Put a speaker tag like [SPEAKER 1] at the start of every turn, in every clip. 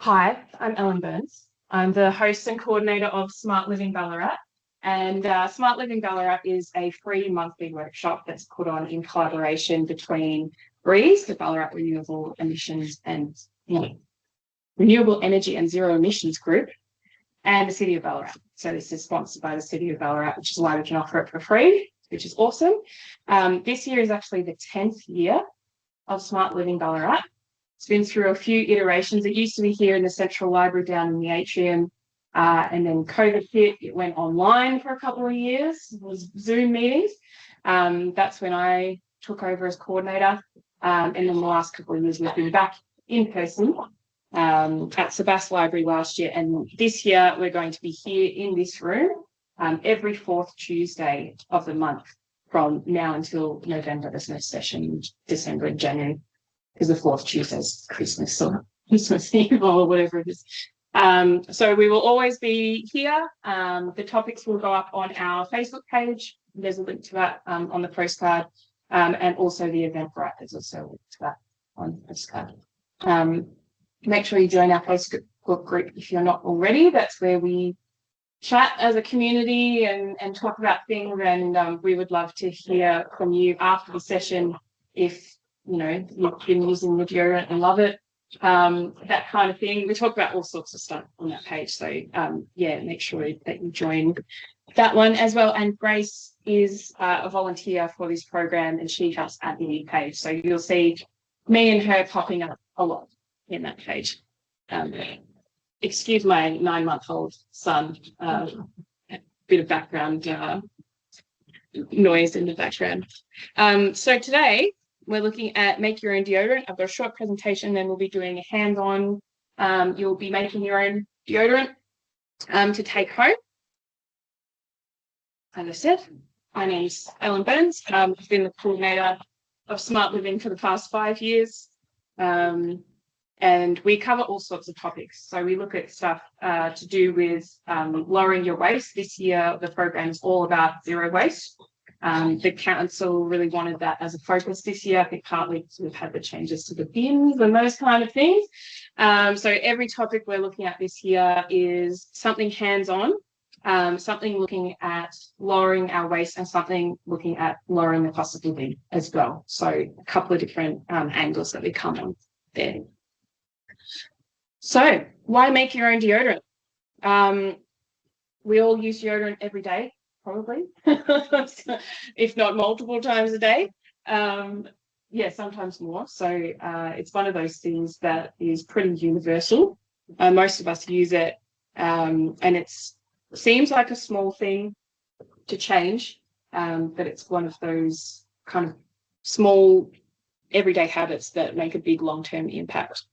[SPEAKER 1] Hi, I'm Ellen Burns. I'm the host and coordinator of Smart Living Ballarat. And Smart Living Ballarat is a free monthly workshop that's put on in collaboration between BREAZE, the Ballarat Renewable Emissions and Renewable Energy and Zero Emissions Group, and the City of Ballarat. So this is sponsored by the City of Ballarat, which is why we can offer it for free, which is awesome. This year is actually the 10th year of Smart Living Ballarat. It's been through a few iterations. It used to be here in the Central Library down in the atrium, and then COVID hit. It went online for a couple of years. It was Zoom meetings. That's when I took over as coordinator. And then the last couple of years we've been back in person at Sebas Library last year. And this year we're going to be here in this room every fourth Tuesday of the month from now until November. There's no session in December and January, because the fourth Tuesday is Christmas or Christmas Eve or whatever it is. So we will always be here. The topics will go up on our Facebook page. There's a link to that on the postcard, and also the Eventbrite. There's also a link to that on the postcard. Make sure you join our Facebook group if you're not already. That's where we chat as a community and talk about things. And we would love to hear from you after the session if you've been using the deodorant and love it, that kind of thing. We talk about all sorts of stuff on that page. So, make sure that you join that one as well. And Grace is a volunteer for this program, and she helps add the new page. So you'll see me and her popping up a lot in that page. Excuse my 9-month-old son. A bit of background noise in the background. So today, we're looking at make your own deodorant. I've got a short presentation, then we'll be doing a hands-on. You'll be making your own deodorant to take home. As I said, my name's Ellen Burns. I've been the coordinator of Smart Living for the past 5 years. And we cover all sorts of topics. So we look at stuff to do with lowering your waste. This year, the program is all about zero waste. The council really wanted that as a focus this year. I think partly because we've had the changes to the bins and those kind of things. So every topic we're looking at this year is something hands-on, something looking at lowering our waste, and something looking at lowering the cost of living as well. So a couple of different angles that we come on there. So why make your own deodorant? We all use deodorant every day, probably, if not multiple times a day. Sometimes more. So it's one of those things that is pretty universal. Most of us use it, and it seems like a small thing to change, but it's one of those kind of small everyday habits that make a big long-term impact.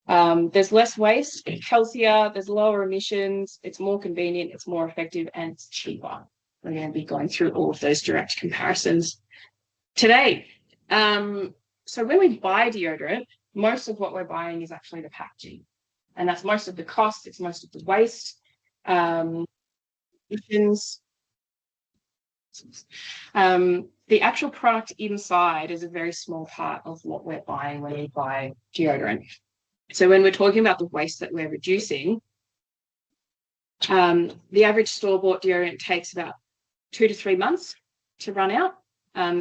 [SPEAKER 1] There's less waste, it's healthier, there's lower emissions, it's more convenient, it's more effective, and it's cheaper. We're going to be going through all of those direct comparisons today. So when we buy deodorant, most of what we're buying is actually the packaging. And that's most of the cost, it's most of the waste. Emissions. The actual product inside is a very small part of what we're buying when we buy deodorant. So when we're talking about the waste that we're reducing, the average store-bought deodorant takes about 2 to 3 months to run out.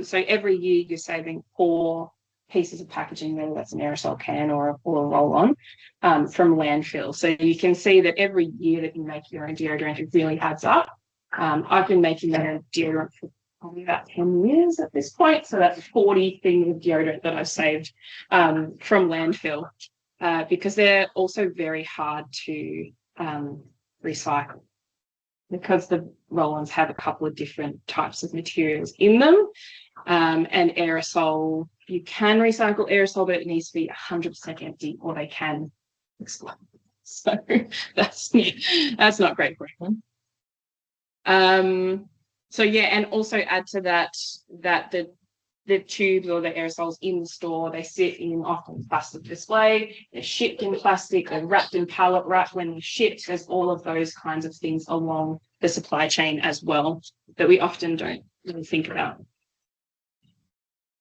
[SPEAKER 1] So every year you're saving 4 pieces of packaging, whether that's an aerosol can or a roll-on, from landfill. So you can see that every year that you make your own deodorant, it really adds up. I've been making my own deodorant for probably about 10 years at this point. So that's 40 things of deodorant that I've saved from landfill, because they're also very hard to recycle, because the roll-ons have a couple of different types of materials in them. And aerosol, you can recycle aerosol, but it needs to be 100% empty or they can explode. So that's not great for anyone. And also add to that the tubes or the aerosols in the store, they sit in often plastic display, they're shipped in plastic, they're wrapped in pallet wrap when they're shipped. There's all of those kinds of things along the supply chain as well that we often don't really think about.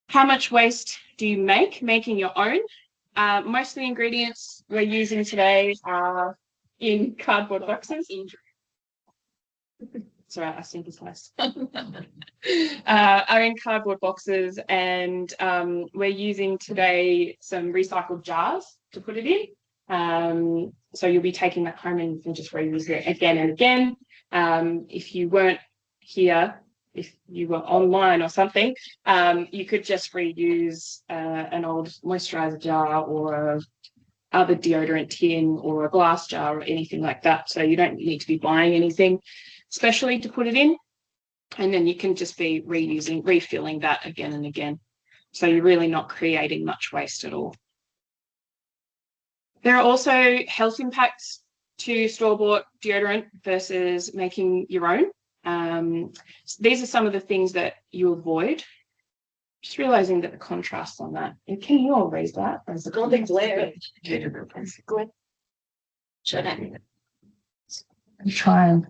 [SPEAKER 1] How much waste do you make making your own? Most of the ingredients we're using today are in cardboard boxes. It's all right, I think it's nice. Are in cardboard boxes, and we're using today some recycled jars to put it in. So you'll be taking that home and you can just reuse it again and again. If you weren't here, if you were online or something, you could just reuse an old moisturizer jar or a other deodorant tin or a glass jar or anything like that. So you don't need to be buying anything specially to put it in. And then you can just be refilling that again and again. So you're really not creating much waste at all. There are also health impacts to store-bought deodorant versus making your own. These are some of the things that you avoid. Just realizing that the contrast on that. Can you all raise that?
[SPEAKER 2] Don't think glare.
[SPEAKER 1] Should I? I'm trying.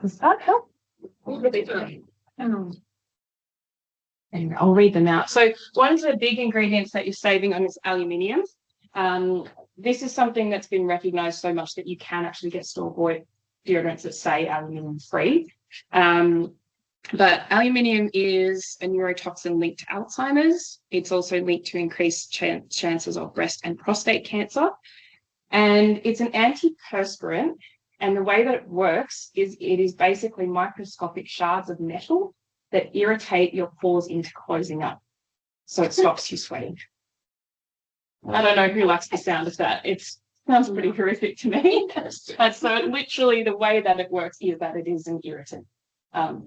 [SPEAKER 1] Does that help? Anyway, I'll read them out. So one of the big ingredients that you're saving on is aluminium. This is something that's been recognised so much that you can actually get store-bought deodorants that say aluminium-free. But aluminium is a neurotoxin linked to Alzheimer's. It's also linked to increased chances of breast and prostate cancer. And it's an antiperspirant. And the way that it works is it is basically microscopic shards of metal that irritate your pores into closing up. So it stops you sweating. I don't know who likes the sound of that. It sounds pretty horrific to me. So literally the way that it works is that it is an irritant.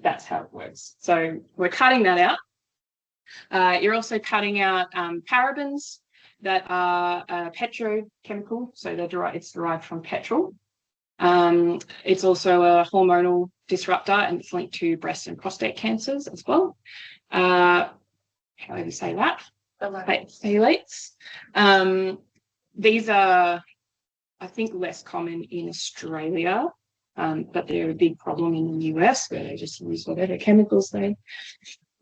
[SPEAKER 1] That's how it works. So we're cutting that out. You're also cutting out parabens that are petrochemical. So it's derived from petrol. It's also a hormonal disruptor, and it's linked to breast and prostate cancers as well. How do you say that? Phthalates. These are, I think, less common in Australia, but they're a big problem in the US where they just use whatever chemicals they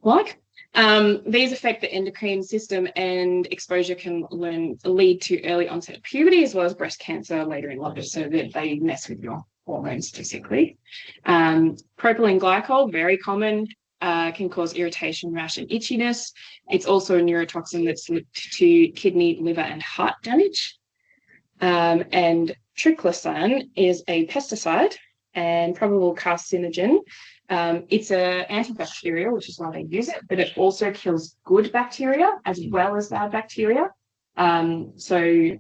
[SPEAKER 1] like. These affect the endocrine system, and exposure can lead to early onset puberty as well as breast cancer later in life, so that they mess with your hormones basically. Propylene glycol, very common, can cause irritation, rash and itchiness. It's also a neurotoxin that's linked to kidney, liver and heart damage. And triclosan is a pesticide and probable carcinogen. It's an antibacterial, which is why they use it, but it also kills good bacteria as well as bad bacteria. So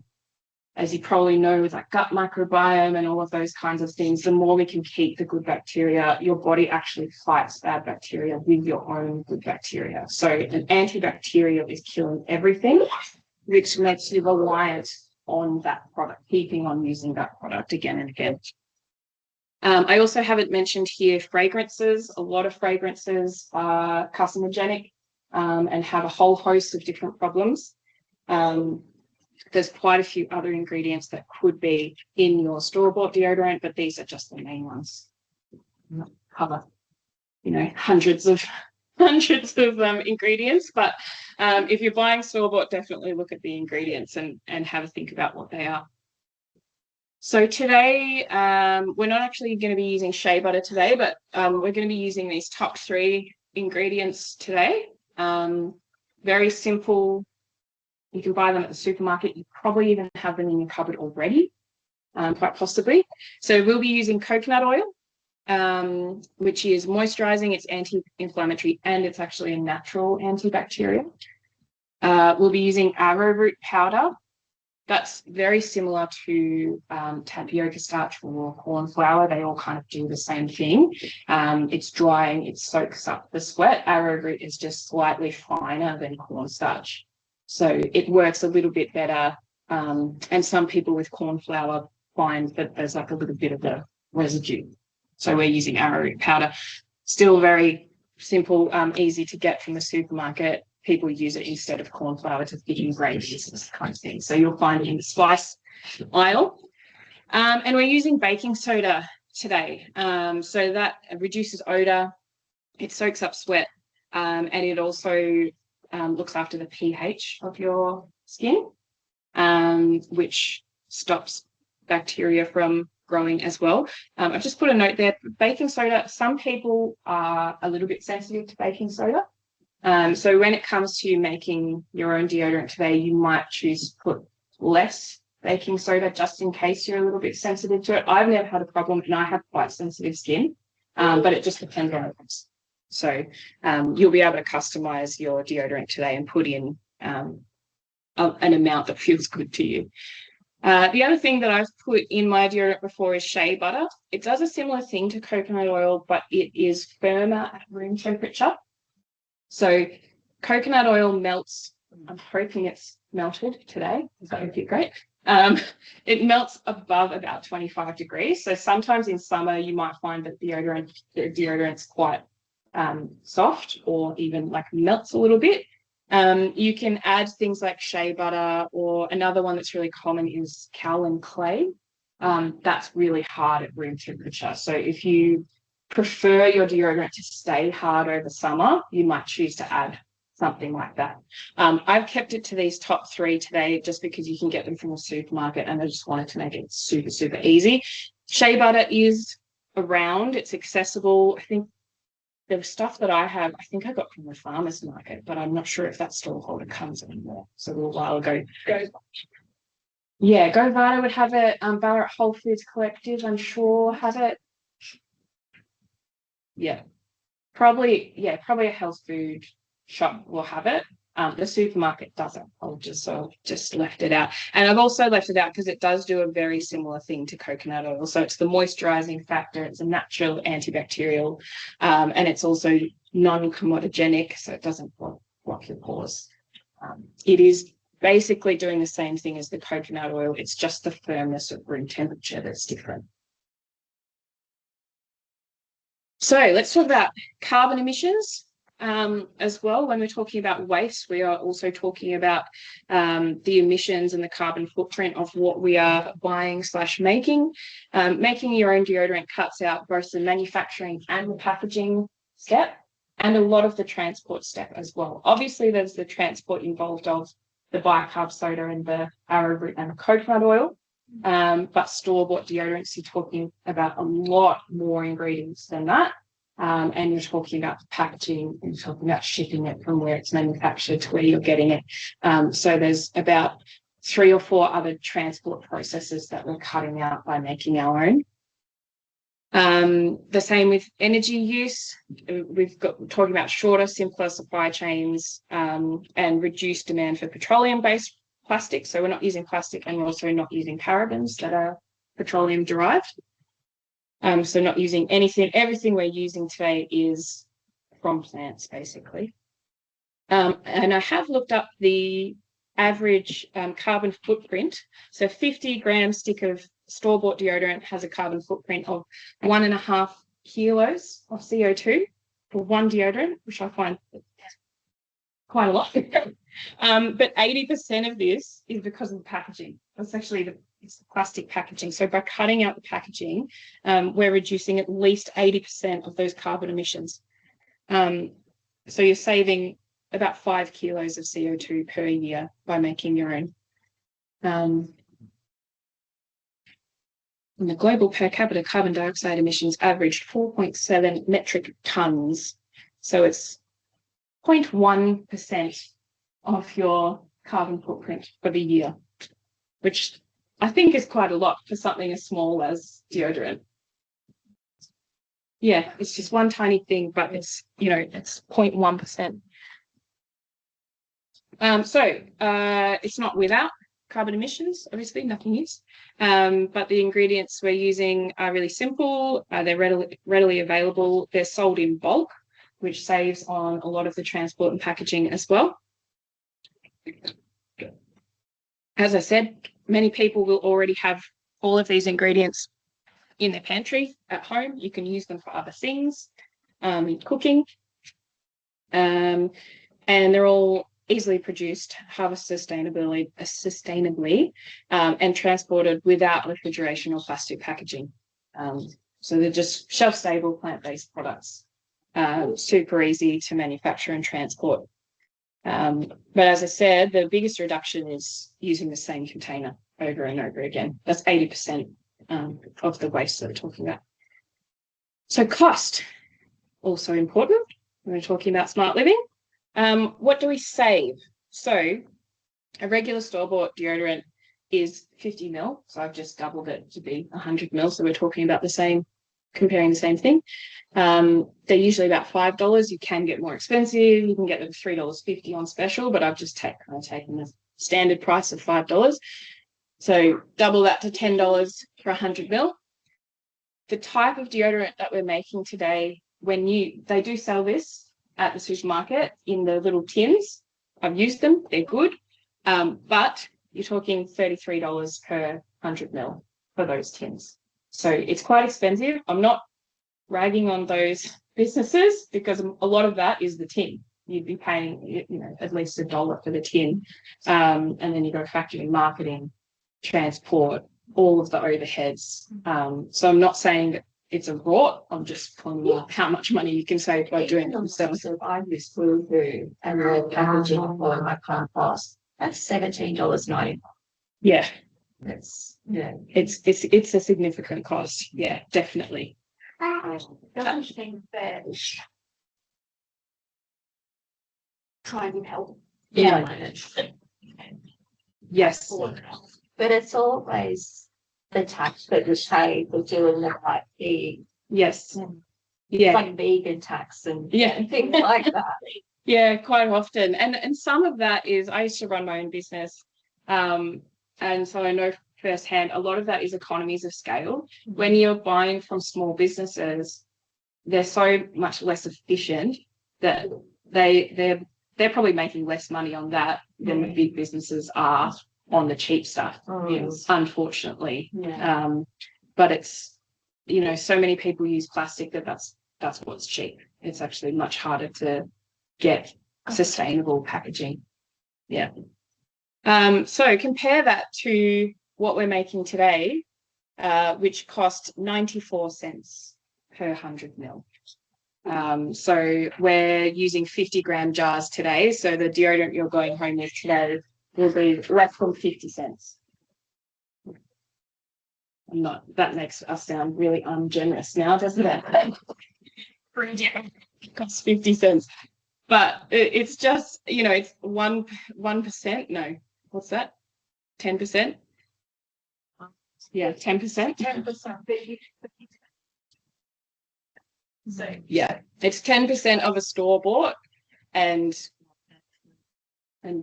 [SPEAKER 1] as you probably know, with like gut microbiome and all of those kinds of things, the more we can keep the good bacteria, your body actually fights bad bacteria with your own good bacteria. So an antibacterial is killing everything, which makes you reliant on that product, keeping on using that product again and again. I also haven't mentioned here fragrances. A lot of fragrances are carcinogenic and have a whole host of different problems. There's quite a few other ingredients that could be in your store-bought deodorant, but these are just the main ones. Cover, hundreds of ingredients. But if you're buying store-bought, definitely look at the ingredients and have a think about what they are. So today, we're not actually going to be using shea butter today, but we're going to be using these top 3 ingredients today. Very simple. You can buy them at the supermarket. You probably even have them in your cupboard already, quite possibly. So we'll be using coconut oil, which is moisturizing, it's anti-inflammatory, and it's actually a natural antibacterial. We'll be using arrowroot powder. That's very similar to tapioca starch or corn flour. They all kind of do the same thing. It's drying, it soaks up the sweat. Arrowroot is just slightly finer than cornstarch. So it works a little bit better. And some people with corn flour find that there's like a little bit of a residue. So we're using arrowroot powder. Still very simple, easy to get from the supermarket. People use it instead of corn flour to thicken gravies, this kind of thing. So you'll find it in the spice aisle. And we're using baking soda today. So that reduces odor, it soaks up sweat, and it also looks after the pH of your skin. which stops bacteria from growing as well. I've just put a note there. Baking soda, some people are a little bit sensitive to baking soda. So when it comes to making your own deodorant today, you might choose to put less baking soda just in case you're a little bit sensitive to it. I've never had a problem, and I have quite sensitive skin, but it just depends on it. So you'll be able to customize your deodorant today and put in an amount that feels good to you. The other thing that I've put in my deodorant before is shea butter. It does a similar thing to coconut oil, but it is firmer at room temperature. So coconut oil melts. I'm hoping it's melted today. That would be great. It melts above about 25 degrees. So sometimes in summer you might find that the deodorant's quite soft, or even like melts a little bit. You can add things like shea butter, or another one that's really common is kaolin clay. That's really hard at room temperature. So if you prefer your deodorant to stay hard over summer, you might choose to add something like that. I've kept it to these top three today just because you can get them from the supermarket, and I just wanted to make it super, super easy. Shea butter is around, it's accessible. I think the stuff that I have, I think I got from the farmer's market, but I'm not sure if that stallholder comes anymore. So a little while ago. Yeah, Go Vita would have it. Ballarat Whole Foods Collective, I'm sure, have it. Yeah, probably a health food shop will have it. The supermarket doesn't. I've just left it out. And I've also left it out because it does do a very similar thing to coconut oil. So it's the moisturizing factor. It's a natural antibacterial, and it's also non-comedogenic, so it doesn't block your pores. It is basically doing the same thing as the coconut oil. It's just the firmness of room temperature that's different. So let's talk about carbon emissions. As well, when we're talking about waste, we are also talking about the emissions and the carbon footprint of what we are buying / making. Making your own deodorant cuts out both the manufacturing and the packaging step, and a lot of the transport step as well. Obviously, there's the transport involved of the bicarb soda and the arrowroot and the coconut oil, but store-bought deodorants, you're talking about a lot more ingredients than that. And you're talking about the packaging, and you're talking about shipping it from where it's manufactured to where you're getting it. So there's about 3 or 4 other transport processes that we're cutting out by making our own. The same with energy use. We're talking about shorter, simpler supply chains, and reduced demand for petroleum-based plastic. So we're not using plastic, and we're also not using parabens that are petroleum derived. So not using anything. Everything we're using today is from plants, basically. And I have looked up the average carbon footprint. So 50-gram stick of store-bought deodorant has a carbon footprint of 1.5 kilos of CO2 for one deodorant, which I find quite a lot. But 80% of this is because of the packaging. That's actually it's the plastic packaging. So by cutting out the packaging, we're reducing at least 80% of those carbon emissions. So you're saving about 5 kilos of CO2 per year by making your own. And the global per capita carbon dioxide emissions averaged 4.7 metric tonnes. So it's 0.1% of your carbon footprint for the year, which I think is quite a lot for something as small as deodorant. Yeah, it's just one tiny thing, but it's 0.1%. So it's not without carbon emissions, obviously, nothing is. But the ingredients we're using are really simple. They're readily available. They're sold in bulk, which saves on a lot of the transport and packaging as well. As I said, many people will already have all of these ingredients in their pantry at home. You can use them for other things, in cooking. And they're all easily produced, harvested sustainably, and transported without refrigeration or plastic packaging. So they're just shelf-stable, plant-based products, super easy to manufacture and transport. But as I said, the biggest reduction is using the same container over and over again. That's 80% of the waste that we're talking about. So cost, also important when we're talking about smart living. What do we save? So a regular store-bought deodorant is 50 ml. So I've just doubled it to be 100 ml. So we're talking about the same, comparing the same thing. They're usually about $5. You can get more expensive. You can get them $3.50 on special, but I've just taken the standard price of $5. So double that to $10 for 100 ml. The type of deodorant that we're making today, they do sell this at the supermarket in the little tins. I've used them, they're good. But you're talking $33 per 100 ml for those tins. So it's quite expensive. I'm not ragging on those businesses because a lot of that is the tin. You'd be paying, at least $1 for the tin. And then you've got to factor in marketing, transport, all of the overheads. So I'm not saying that it's a rort. I'm just pointing out how much money you can save by doing it themselves.
[SPEAKER 2] So I use blue food and the packaging for my compost. That's $17.90.
[SPEAKER 1] Yeah.
[SPEAKER 2] It's
[SPEAKER 1] It's a significant cost. Yeah, definitely.
[SPEAKER 2] don't think that trying to help.
[SPEAKER 1] Yes.
[SPEAKER 2] But it's always the tax that you pay for doing the right thing.
[SPEAKER 1] Yes.
[SPEAKER 2] Yeah. Like vegan tax and things like that.
[SPEAKER 1] Yeah, quite often. And some of that is, I used to run my own business. And so I know firsthand, a lot of that is economies of scale. When you're buying from small businesses, they're so much less efficient that they're probably making less money on that than the big businesses are on the cheap stuff, unfortunately.
[SPEAKER 2] Yeah.
[SPEAKER 1] But it's, so many people use plastic that's what's cheap. It's actually much harder to get sustainable packaging. Yeah. So compare that to what we're making today, which costs 94 cents per 100 ml. So we're using 50-gram jars today. So the deodorant you're going home with today will be less than 50 cents. That makes us sound really ungenerous now, doesn't it? It costs 50 cents. But it's just, it's 1%. No, what's that? 10%? Yeah, 10%.
[SPEAKER 2] 10%.
[SPEAKER 1] So yeah, it's 10% of a store bought, and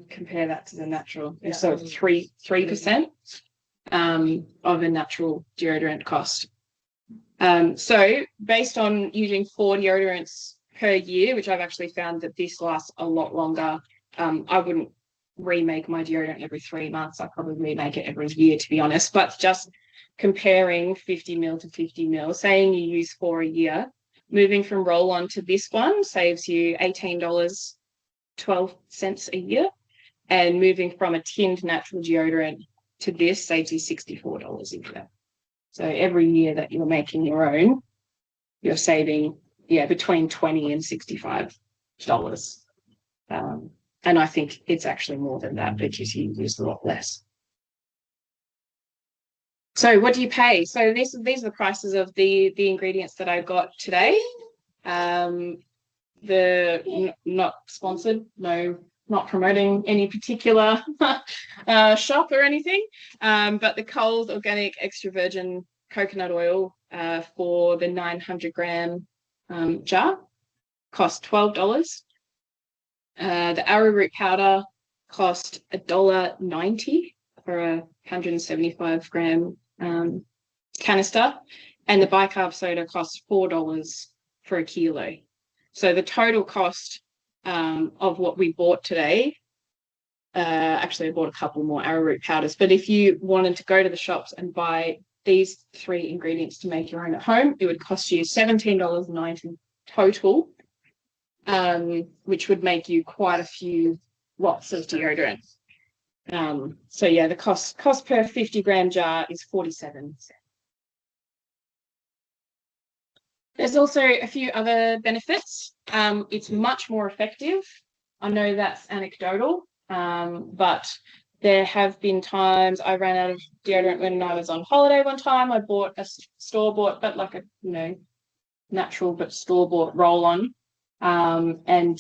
[SPEAKER 1] compare that to the natural. Yeah. So 3% of a natural deodorant cost. So based on using 4 deodorants per year, which I've actually found that this lasts a lot longer. I wouldn't remake my deodorant every 3 months. I probably remake it every year, to be honest. But just comparing 50 ml to 50 ml, saying you use 4 a year, moving from roll-on to this one saves you $18.12 a year, and moving from a tinned natural deodorant to this saves you $64 a year. So every year that you're making your own, you're saving between $20 and $65. And I think it's actually more than that because you use a lot less. So what do you pay? So these are the prices of the ingredients that I got today. Not sponsored, no, not promoting any particular shop or anything. But the Coles organic extra virgin coconut oil for the 900-gram jar cost $12. The Arrowroot powder cost $1.90 for a 175-gram canister, and the bicarb soda costs $4 for a kilo. So the total cost of what we bought today, actually I bought a couple more Arrowroot powders, but if you wanted to go to the shops and buy these 3 ingredients to make your own at home, it would cost you $17.90 total, which would make you quite a few lots of deodorant. So yeah, the cost per 50-gram jar is 47 cents. There's also a few other benefits. It's much more effective I know that's anecdotal, but there have been times I ran out of deodorant when I was on holiday one time. I bought a store-bought, but like a, natural but store-bought roll-on, and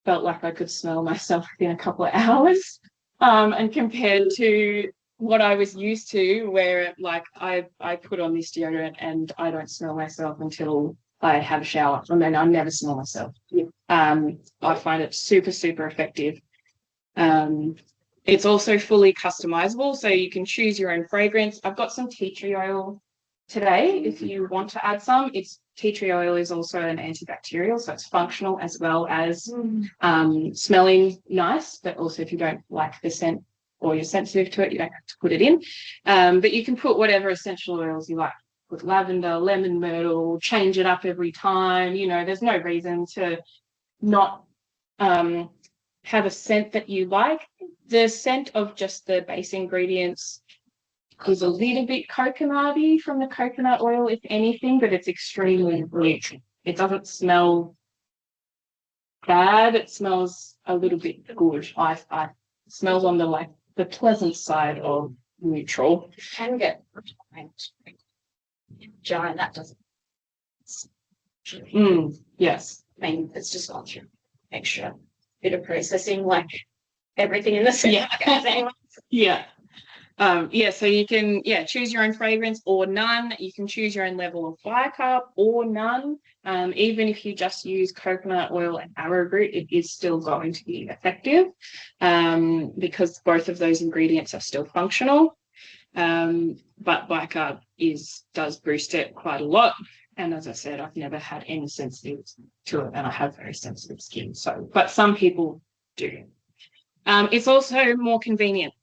[SPEAKER 1] felt like I could smell myself within a couple of hours. And compared to what I was used to, where like I put on this deodorant and I don't smell myself until I have a shower, and then I never smell myself. I find it super, super effective. It's also fully customizable, so you can choose your own fragrance. I've got some tea tree oil today if you want to add some. Tea tree oil is also an antibacterial, so it's functional as well as smelling nice, but also if you don't like the scent or you're sensitive to it, you don't have to put it in. But you can put whatever essential oils you like. Put lavender, lemon myrtle, change it up every time. There's no reason to not have a scent that you like. The scent of just the base ingredients is a little bit coconutty from the coconut oil, if anything, but it's extremely rich. It doesn't smell bad. It smells a little bit good. It smells on the pleasant side of neutral.
[SPEAKER 2] Can get John, that doesn't.
[SPEAKER 1] Yes.
[SPEAKER 2] I mean, it's just gone through extra bit of processing, like everything in the set.
[SPEAKER 1] Yeah. So you can choose your own fragrance or none. You can choose your own level of bicarb or none. Even if you just use coconut oil and arrowroot, it is still going to be effective because both of those ingredients are still functional. But bicarb does boost it quite a lot. And as I said, I've never had any sensitivity to it, and I have very sensitive skin. But some people do. It's also more convenient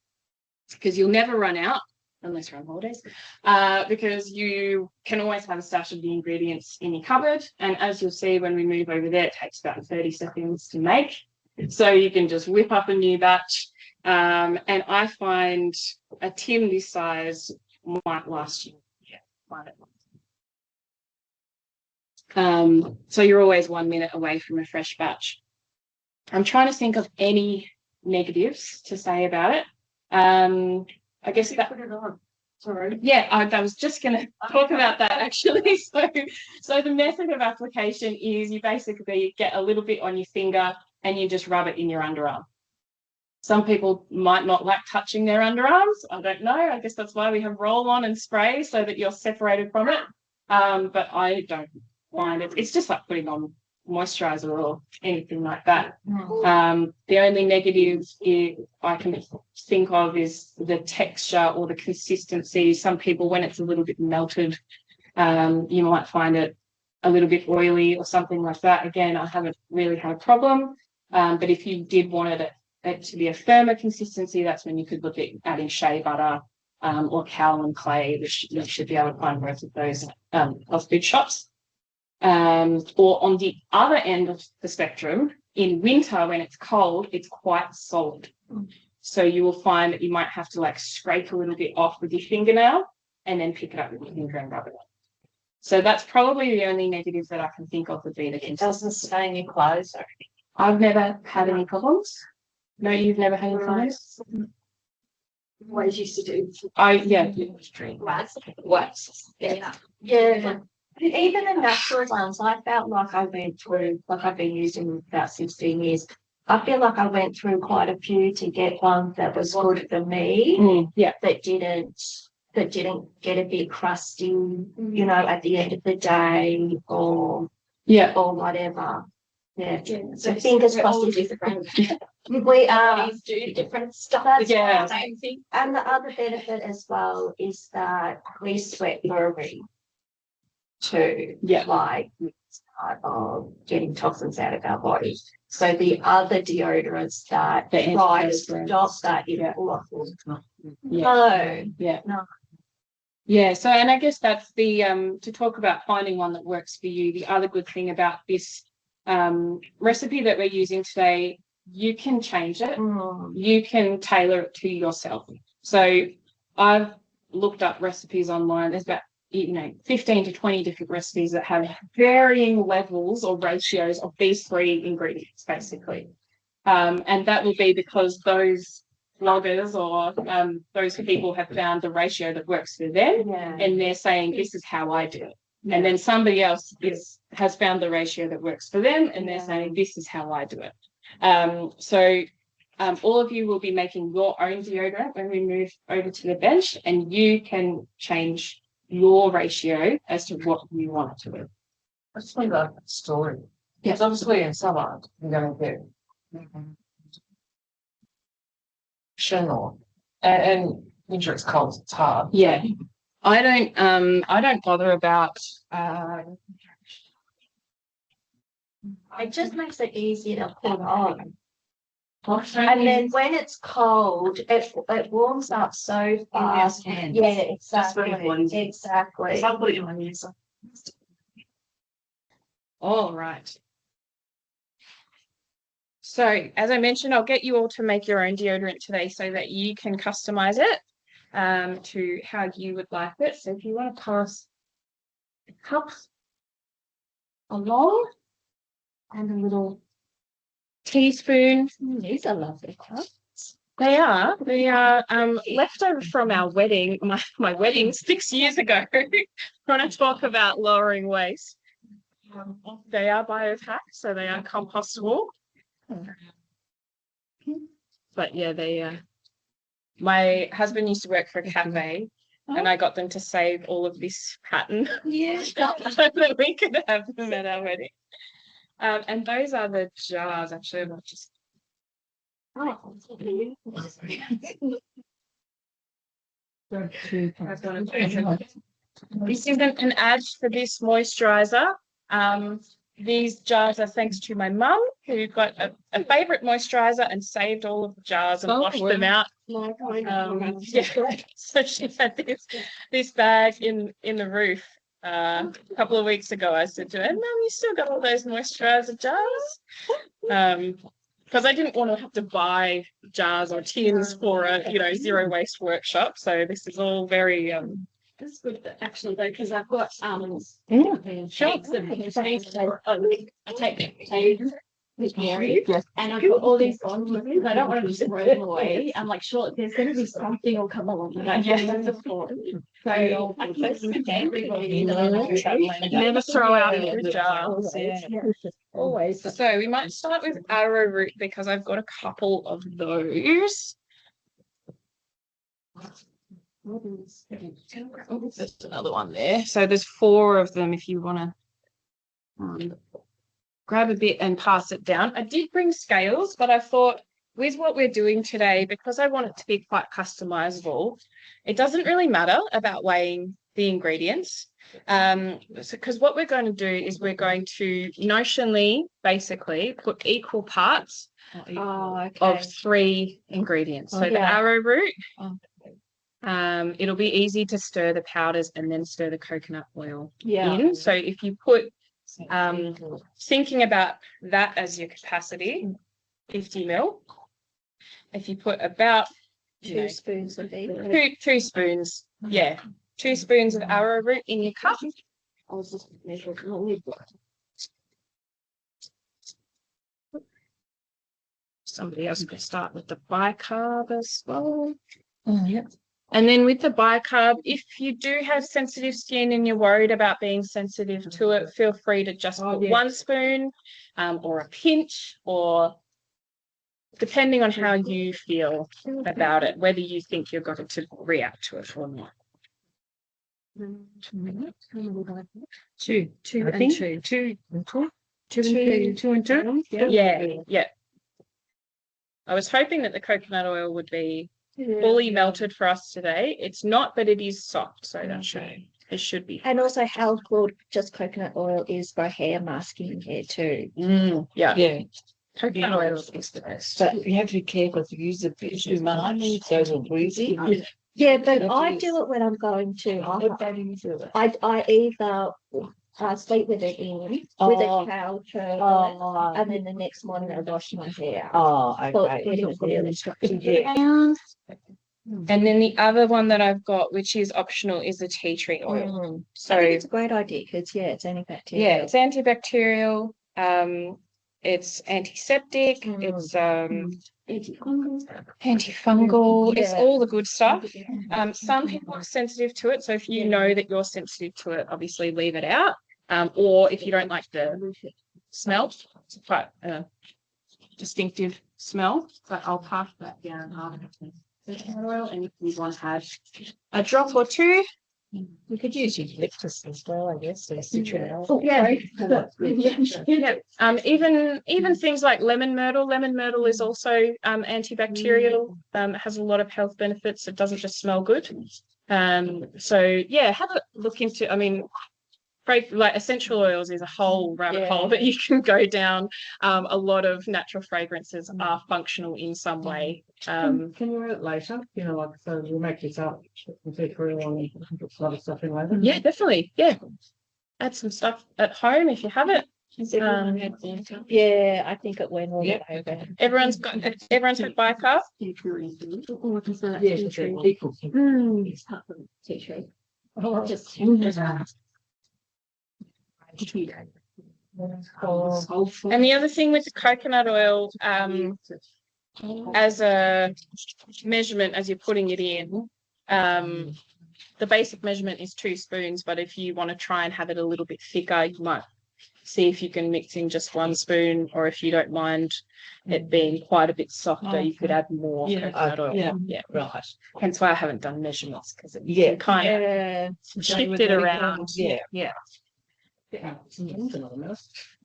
[SPEAKER 1] because you'll never run out unless you're on holidays, because you can always have a stash of the ingredients in your cupboard. And as you'll see when we move over there, it takes about 30 seconds to make. So you can just whip up a new batch. And I find a tin this size might last you. So you're always 1 minute away from a fresh batch. I'm trying to think of any negatives to say about it. I guess that. Put it on. Sorry. Yeah, I was just going to talk about that actually. So the method of application is you basically get a little bit on your finger and you just rub it in your underarm. Some people might not like touching their underarms. I don't know. I guess that's why we have roll-on and spray so that you're separated from it. But I don't find it. It's just like putting on moisturizer or anything like that. The only negative I can think of is the texture or the consistency. Some people, when it's a little bit melted, you might find it a little bit oily or something like that. Again, I haven't really had a problem. But if you did want it to be a firmer consistency, that's when you could look at adding shea butter or kaolin clay, which you should be able to find both of those health food shops. Or on the other end of the spectrum, in winter when it's cold, it's quite solid. So you will find that you might have to like scrape a little bit off with your fingernail and then pick it up with your finger and rub it on. So that's probably the only negative that I can think of would be the
[SPEAKER 2] it doesn't stay in your clothes or anything.
[SPEAKER 1] I've never had any problems. No, you've never had any problems?
[SPEAKER 2] Always used to do.
[SPEAKER 1] Wax.
[SPEAKER 2] Yeah. Even the natural ones, I felt like I went through, like I've been using about 16 years. I feel like I went through quite a few to get one that was good for me. That didn't get a bit crusty, at the end of the day or whatever. Yeah. So fingers crossed. We do different stuff. And the other benefit as well is that we sweat for a week too. Like part of getting toxins out of our body. So the other deodorants that try to stop that is awful.
[SPEAKER 1] Yeah, so and I guess that's the to talk about finding one that works for you. The other good thing about this recipe that we're using today, you can change it. You can tailor it to yourself. So I've looked up recipes online. There's about 15 to 20 different recipes that have varying levels or ratios of these three ingredients, basically. And that will be because those bloggers or those people have found the ratio that works for them, and they're saying, this is how I do it. And then somebody else has found the ratio that works for them, and they're saying, this is how I do it. So all of you will be making your own deodorant when we move over to the bench, and you can change your ratio as to what you want it to be.
[SPEAKER 3] I just want to go a story. Yes, obviously in summer I'm going to Chanel and winter it's cold, it's hard.
[SPEAKER 1] Yeah. I don't bother about
[SPEAKER 2] It just makes it easier to put on. And then when it's cold, it warms up so fast. Yeah, exactly. Exactly.
[SPEAKER 3] I'll put it in my ears.
[SPEAKER 1] all right. So as I mentioned, I'll get you all to make your own deodorant today so that you can customize it to how you would like it. So if you want to pass the cups along and a little teaspoon.
[SPEAKER 2] These are lovely cups.
[SPEAKER 1] They are leftover from our wedding, my wedding 6 years ago. When I talk about lowering waste, they are biohack, so they are compostable. But yeah, they my husband used to work for a cafe, and I got them to save all of this pattern.
[SPEAKER 2] Yeah.
[SPEAKER 1] So that we could have them at our wedding. And those are the jars, actually. I'll just This isn't an ad for this moisturizer. These jars are thanks to my mum, who got a favourite moisturizer and saved all of the jars and washed them out. Yeah. So she had this bag in the roof a couple of weeks ago. I said to her, "Mum, you still got all those moisturizer jars?" Because I didn't want to have to buy jars or tins for a zero waste workshop. So this is all very
[SPEAKER 4] That's good actually though, because I've got shapes of potatoes. I take the potatoes with Mary, and I've got all these on with me. I don't want to just throw them away. I'm like, sure, there's going to be something will come along. Like, that's the thought. So I keep everybody
[SPEAKER 1] never throw out your jars.
[SPEAKER 2] Always.
[SPEAKER 1] So we might start with Arrowroot because I've got a couple of those. Oh, there's another one there. So there's 4 of them if you want to grab a bit and pass it down. I did bring scales, but I thought with what we're doing today, because I want it to be quite customizable, it doesn't really matter about weighing the ingredients. Because what we're going to do is we're going to notionally basically put equal parts of 3 ingredients. So the arrowroot. It'll be easy to stir the powders and then stir the coconut oil in. So if you put, thinking about that as your capacity, 50 ml. If you put about
[SPEAKER 2] 2 spoons of each.
[SPEAKER 1] 2 spoons, 2 spoons of arrowroot in your cup.
[SPEAKER 2] I'll just measure it.
[SPEAKER 1] Somebody else could start with the bicarb as well. And then with the bicarb, if you do have sensitive skin and you're worried about being sensitive to it, feel free to just put 1 spoon or a pinch, or depending on how you feel about it, whether you think you're going to react to it or not.
[SPEAKER 4] 2 and 2.
[SPEAKER 1] Yeah. I was hoping that the coconut oil would be fully melted for us today. It's not, but it is soft, so that should be.
[SPEAKER 2] And also how good just coconut oil is for hair masking hair too.
[SPEAKER 1] Yeah. Coconut oil is the best.
[SPEAKER 3] But you have to be careful if you use a bit too much, it goes all greasy.
[SPEAKER 2] Yeah, but I do it when I'm going to.
[SPEAKER 3] What day do you do it?
[SPEAKER 2] I either sleep with it in with a towel turn, and then the next morning I wash my hair.
[SPEAKER 1] And then the other one that I've got, which is optional, is the tea tree oil.
[SPEAKER 2] So I think it's a great idea because it's antibacterial.
[SPEAKER 1] Yeah, it's antibacterial. It's antiseptic. It's
[SPEAKER 4] Antifungal.
[SPEAKER 1] antifungal. It's
[SPEAKER 2] Yeah.
[SPEAKER 1] all the good stuff. Some people are sensitive to it, so if you know that you're sensitive to it, obviously leave it out. Or if you don't like the smell, it's quite a distinctive smell. But I'll pass that down after the oil, and if you want to have a drop or two.
[SPEAKER 3] We could use eucalyptus as well, I guess, or citronella.
[SPEAKER 4] Oh, yeah.
[SPEAKER 1] Even things like lemon myrtle. Lemon myrtle is also antibacterial. Has a lot of health benefits. It doesn't just smell good. So yeah, have a look into. I mean, like essential oils is a whole rabbit hole that you can go down. A lot of natural fragrances are functional in some way.
[SPEAKER 3] Can you write it later? You know, like, so we'll make this up and take real and put some other stuff in later.
[SPEAKER 1] Yeah, definitely. Yeah, add some stuff at home if you have it.
[SPEAKER 2] Yeah, I think it went all
[SPEAKER 3] Yep.
[SPEAKER 2] over.
[SPEAKER 1] Everyone's had Bicarb.
[SPEAKER 4] Yeah,
[SPEAKER 3] Yeah, equal.
[SPEAKER 4] tea tree.
[SPEAKER 3] Oh,
[SPEAKER 4] Just
[SPEAKER 1] And the other thing with the coconut oil, as a measurement as you're putting it in, the basic measurement is 2 spoons, but if you want to try and have it a little bit thicker, you might see if you can mix in just 1 spoon, or if you don't mind it being quite a bit softer, you could add more coconut oil. Yeah,
[SPEAKER 3] right.
[SPEAKER 1] hence why I haven't done measurements, because it
[SPEAKER 3] Yeah.
[SPEAKER 1] kind of shift it around.
[SPEAKER 3] Yeah.
[SPEAKER 1] Yeah.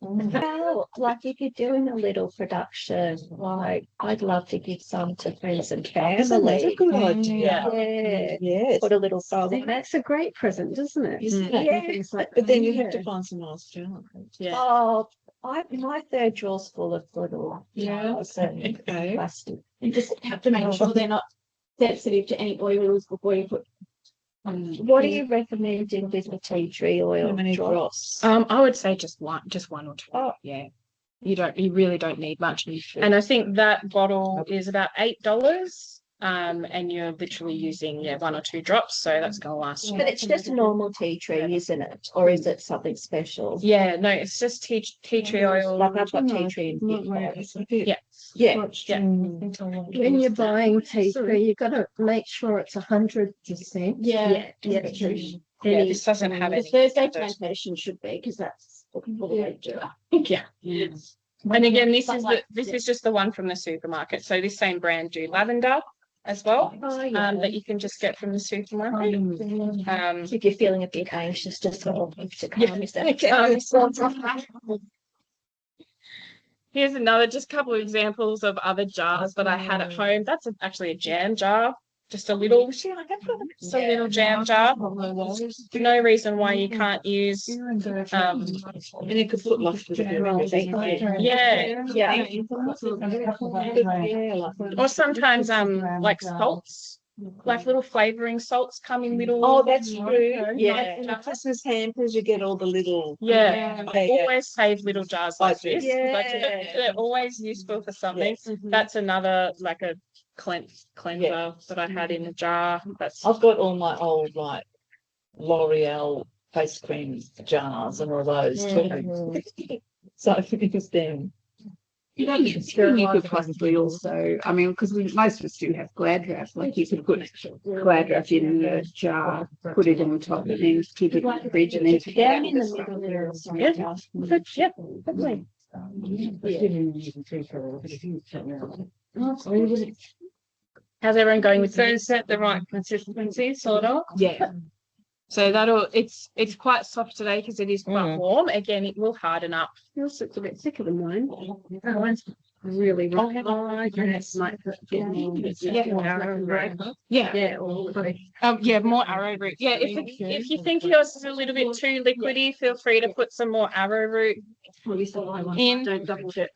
[SPEAKER 2] Well, like if you're doing a little production, like I'd love to give some to friends and
[SPEAKER 3] That's
[SPEAKER 2] family.
[SPEAKER 3] a good idea.
[SPEAKER 2] Yeah.
[SPEAKER 3] Yes.
[SPEAKER 2] Put a little bowl in it.
[SPEAKER 4] That's a great present, isn't it?
[SPEAKER 3] Isn't
[SPEAKER 2] it? Yeah.
[SPEAKER 4] Things like
[SPEAKER 3] But then you have to find some nice journal.
[SPEAKER 1] Yeah.
[SPEAKER 2] Oh, my third drawer's full of little jars and
[SPEAKER 3] Okay.
[SPEAKER 2] plastic.
[SPEAKER 4] You just have to make sure they're not sensitive to any oils before you put.
[SPEAKER 2] What are you recommending with the tea tree oil?
[SPEAKER 3] How many
[SPEAKER 2] drops?
[SPEAKER 3] drops?
[SPEAKER 1] I would say just one or two.
[SPEAKER 2] Oh.
[SPEAKER 1] Yeah. You really don't need much. And I think that bottle is about $8. And you're literally using 1 or 2 drops, so that's gonna last you.
[SPEAKER 2] But it's just a normal tea tree, isn't it? Or is it something special?
[SPEAKER 1] Yeah, no, it's just tea tree oil.
[SPEAKER 2] Like I've got tea tree in here.
[SPEAKER 1] Yeah.
[SPEAKER 2] Yeah.
[SPEAKER 4] When you're buying tea tree, you've got to make sure it's 100%.
[SPEAKER 2] Yeah.
[SPEAKER 1] Yeah, this doesn't have
[SPEAKER 4] The
[SPEAKER 1] any.
[SPEAKER 4] Thursday plantation should be, because that's what people do.
[SPEAKER 1] Yeah. And again, this is just the one from the supermarket. So this same brand do lavender as well.
[SPEAKER 2] Oh, yeah.
[SPEAKER 1] That you can just get from the supermarket.
[SPEAKER 2] If you're feeling a bit anxious, just sort of to calm yourself.
[SPEAKER 1] Here's another, just a couple of examples of other jars that I had at home. That's actually a jam jar. Just a little, just a little jam jar. No reason why you can't use.
[SPEAKER 3] And you could put like
[SPEAKER 1] Or sometimes like salts, like little flavoring salts come in little.
[SPEAKER 3] Oh, that's true.
[SPEAKER 2] Yeah.
[SPEAKER 3] In the Christmas hampers, you get all the little.
[SPEAKER 1] Yeah, always save little jars like this.
[SPEAKER 2] Yeah.
[SPEAKER 1] Like, they're always useful for something. That's another like a cleanser that I had in a jar. That's
[SPEAKER 3] I've got all my old like L'Oreal face cream jars and all those too. So I use them.
[SPEAKER 5] You could possibly also, I mean, because most of us do have glad wrap, like you could put glad wrap in the jar, put it on top, and then keep it in the fridge, and then
[SPEAKER 2] Down in the middle there.
[SPEAKER 1] How's everyone going with that? Is that the right consistency, sort of?
[SPEAKER 5] Yeah.
[SPEAKER 1] So it's quite soft today because it is quite warm. Again, it will harden up.
[SPEAKER 4] Yours looks a bit thicker than mine. Mine's really rough.
[SPEAKER 1] Yeah. More arrowroot. Yeah, if you think yours is a little bit too liquidy, feel free to put some more arrowroot in.
[SPEAKER 4] Don't double dip.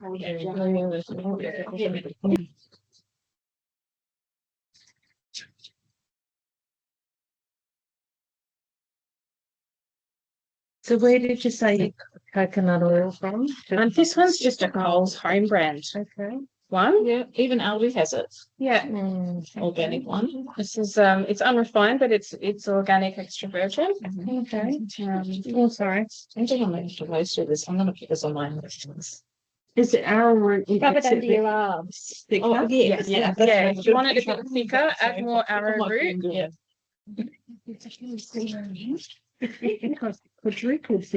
[SPEAKER 5] So where did you say you got coconut oil from?
[SPEAKER 1] And this one's just a Coles home brand one.
[SPEAKER 3] Yeah, even Aldi has it.
[SPEAKER 1] Yeah.
[SPEAKER 3] Organic one.
[SPEAKER 1] This is it's unrefined, but it's organic extra virgin. Okay. Oh, sorry.
[SPEAKER 3] I'm going to make the most of this. I'm going to put this on my list.
[SPEAKER 5] Is it Arrowroot?
[SPEAKER 4] Rub it under your arms.
[SPEAKER 3] Oh, yes,
[SPEAKER 1] Yeah, if you want it a bit thicker, add more arrowroot.
[SPEAKER 3] Yeah.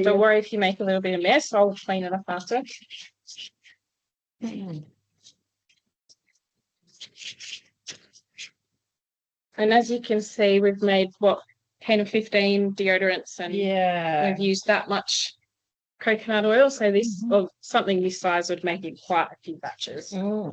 [SPEAKER 1] Don't worry if you make a little bit of mess, I'll clean it up after. And as you can see, we've made what 10 or 15 deodorants, and
[SPEAKER 3] Yeah.
[SPEAKER 1] we've used that much coconut oil. So this, or something this size, would make it quite a few batches.
[SPEAKER 3] Oh.